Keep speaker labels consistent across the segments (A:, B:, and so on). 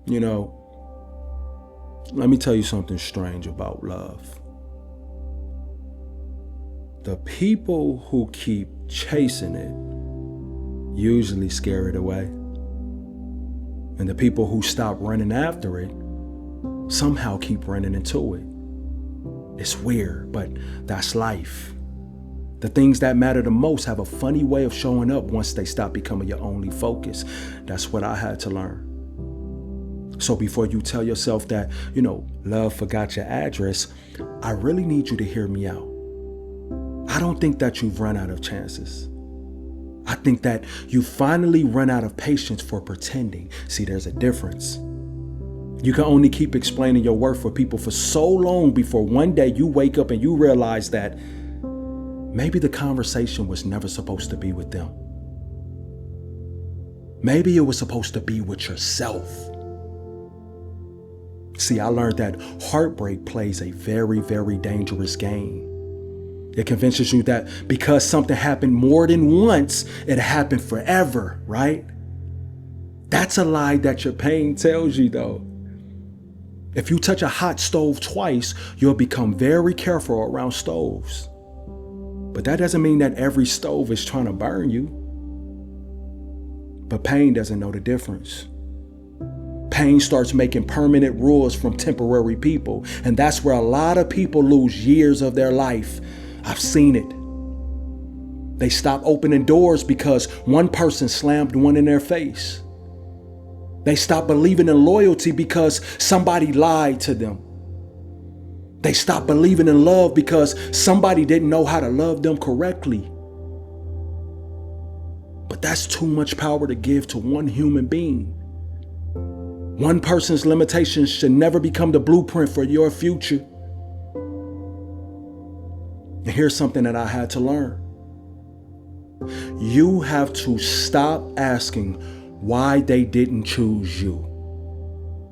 A: You know, let me tell you something strange about love. The people who keep chasing it usually scare it away. And the people who stop running after it somehow keep running into it. It's weird, but that's life. The things that matter the most have a funny way of showing up once they stop becoming your only focus. That's what I had to learn. So before you tell yourself that, love forgot your address, I really need you to hear me out. I don't think that you've run out of chances. I think that you finally run out of patience for pretending. See, there's a difference. You can only keep explaining your worth for people for so long before one day you wake up and you realize that maybe the conversation was never supposed to be with them. Maybe it was supposed to be with yourself. See, I learned that heartbreak plays a very, very dangerous game. It convinces you that because something happened more than once, it happened forever, right? That's a lie that your pain tells you, though. If you touch a hot stove twice, you'll become very careful around stoves. But that doesn't mean that every stove is trying to burn you. But pain doesn't know the difference. Pain starts making permanent rules from temporary people. And that's where a lot of people lose years of their life. I've seen it. They stop opening doors because one person slammed one in their face. They stop believing in loyalty because somebody lied to them. They stop believing in love because somebody didn't know how to love them correctly. But that's too much power to give to one human being. One person's limitations should never become the blueprint for your future. And here's something that I had to learn. You have to stop asking why they didn't choose you.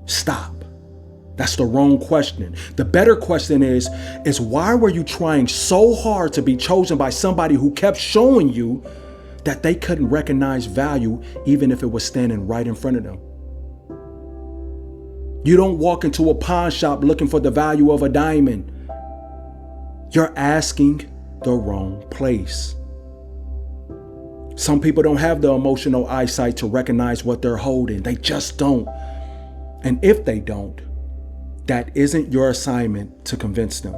A: Stop. That's the wrong question. The better question is why were you trying so hard to be chosen by somebody who kept showing you that they couldn't recognize value even if it was standing right in front of them? You don't walk into a pawn shop looking for the value of a diamond. You're asking the wrong place. Some people don't have the emotional eyesight to recognize what they're holding. They just don't. And if they don't, that isn't your assignment to convince them.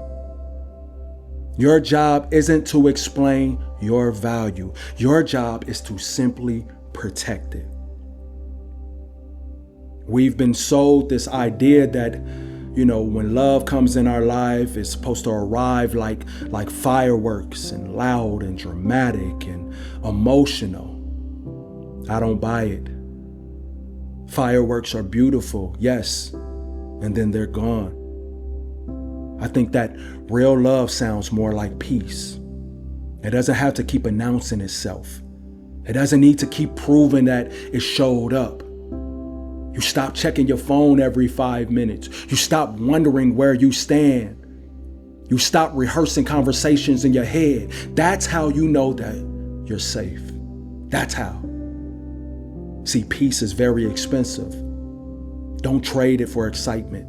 A: Your job isn't to explain your value. Your job is to simply protect it. We've been sold this idea that, when love comes in our life, it's supposed to arrive like fireworks and loud and dramatic and emotional. I don't buy it. Fireworks are beautiful, yes, and then they're gone. I think that real love sounds more like peace. It doesn't have to keep announcing itself. It doesn't need to keep proving that it showed up. You stop checking your phone every 5 minutes. You stop wondering where you stand. You stop rehearsing conversations in your head. That's how you know that you're safe. That's how. See, peace is very expensive. Don't trade it for excitement.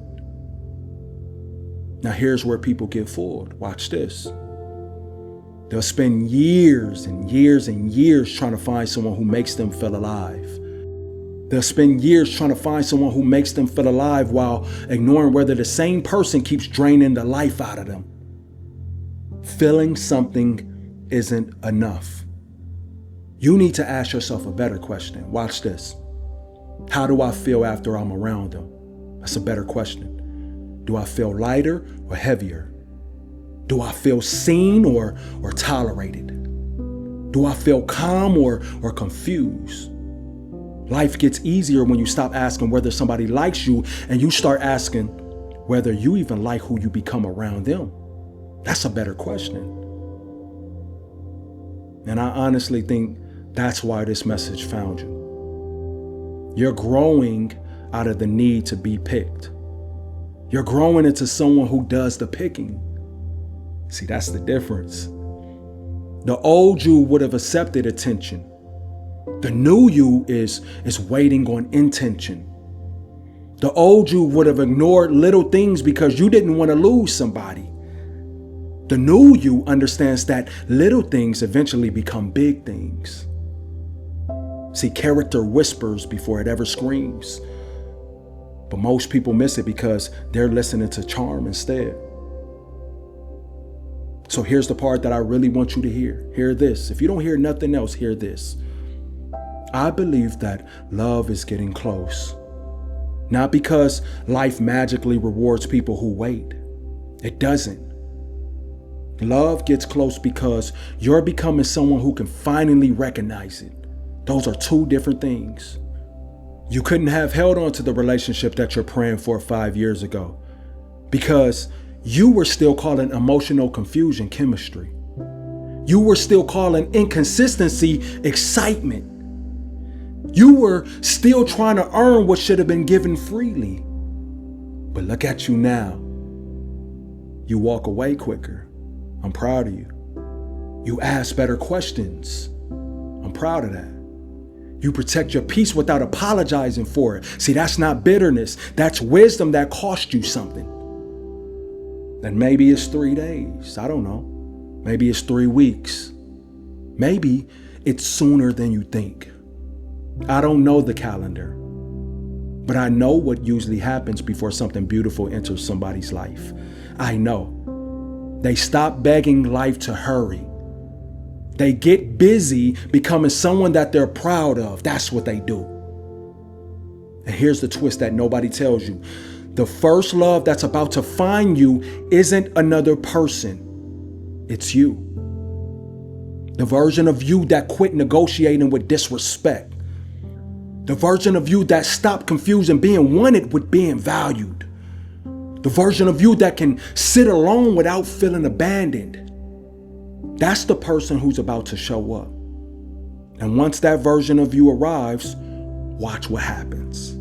A: Now here's where people get fooled. Watch this. They'll spend years and years and years trying to find someone who makes them feel alive. They'll spend years trying to find someone who makes them feel alive while ignoring whether the same person keeps draining the life out of them. Feeling something isn't enough. You need to ask yourself a better question. Watch this. How do I feel after I'm around them? That's a better question. Do I feel lighter or heavier? Do I feel seen or tolerated? Do I feel calm or confused? Life gets easier when you stop asking whether somebody likes you and you start asking whether you even like who you become around them. That's a better question. And I honestly think that's why this message found you. You're growing out of the need to be picked. You're growing into someone who does the picking. See, that's the difference. The old you would have accepted attention. The new you is waiting on intention. The old you would have ignored little things because you didn't want to lose somebody. The new you understands that little things eventually become big things. See, character whispers before it ever screams. But most people miss it because they're listening to charm instead. So here's the part that I really want you to hear. Hear this. If you don't hear nothing else, hear this. I believe that love is getting close. Not because life magically rewards people who wait. It doesn't. Love gets close because you're becoming someone who can finally recognize it. Those are two different things. You couldn't have held on to the relationship that you're praying for 5 years ago because you were still calling emotional confusion chemistry. You were still calling inconsistency excitement. You were still trying to earn what should have been given freely. But look at you now. You walk away quicker. I'm proud of you. You ask better questions. I'm proud of that. You protect your peace without apologizing for it. See, that's not bitterness. That's wisdom that cost you something. And maybe it's 3 days. I don't know. Maybe it's 3 weeks. Maybe it's sooner than you think. I don't know the calendar, but I know what usually happens before something beautiful enters somebody's life. I know. They stop begging life to hurry. They get busy becoming someone that they're proud of. That's what they do. And here's the twist that nobody tells you. The first love that's about to find you isn't another person. It's you. The version of you that quit negotiating with disrespect. The version of you that stopped confusing being wanted with being valued. The version of you that can sit alone without feeling abandoned. That's the person who's about to show up. And once that version of you arrives, watch what happens.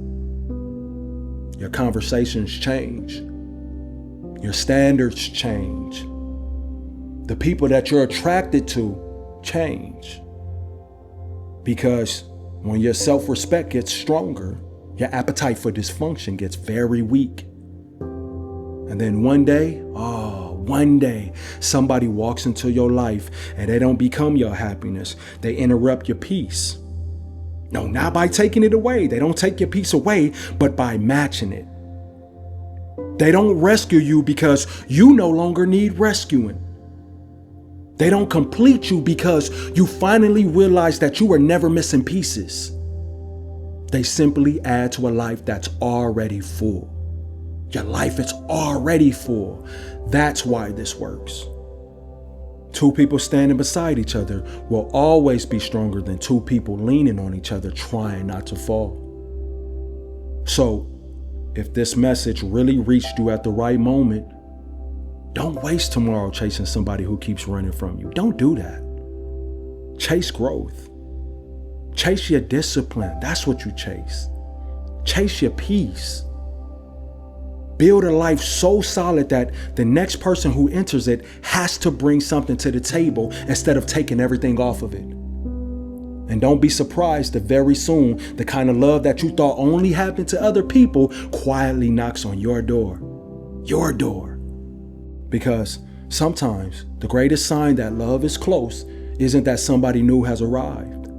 A: Your conversations change. Your standards change. The people that you're attracted to change. Because when your self-respect gets stronger, your appetite for dysfunction gets very weak. And then one day, somebody walks into your life and they don't become your happiness. They interrupt your peace. No, not by taking it away. They don't take your peace away, but by matching it. They don't rescue you because you no longer need rescuing. They don't complete you because you finally realize that you were never missing pieces. They simply add to a life that's already full. Your life is already full. That's why this works. 2 people standing beside each other will always be stronger than 2 people leaning on each other trying not to fall. So, if this message really reached you at the right moment, don't waste tomorrow chasing somebody who keeps running from you. Don't do that. Chase growth. Chase your discipline. That's what you chase. Chase your peace. Build a life so solid that the next person who enters it has to bring something to the table instead of taking everything off of it. And don't be surprised if very soon the kind of love that you thought only happened to other people quietly knocks on your door. Your door. Because sometimes the greatest sign that love is close isn't that somebody new has arrived.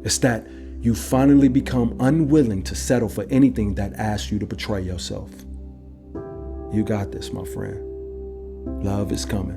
A: It's that you finally become unwilling to settle for anything that asks you to betray yourself. You got this, my friend. Love is coming.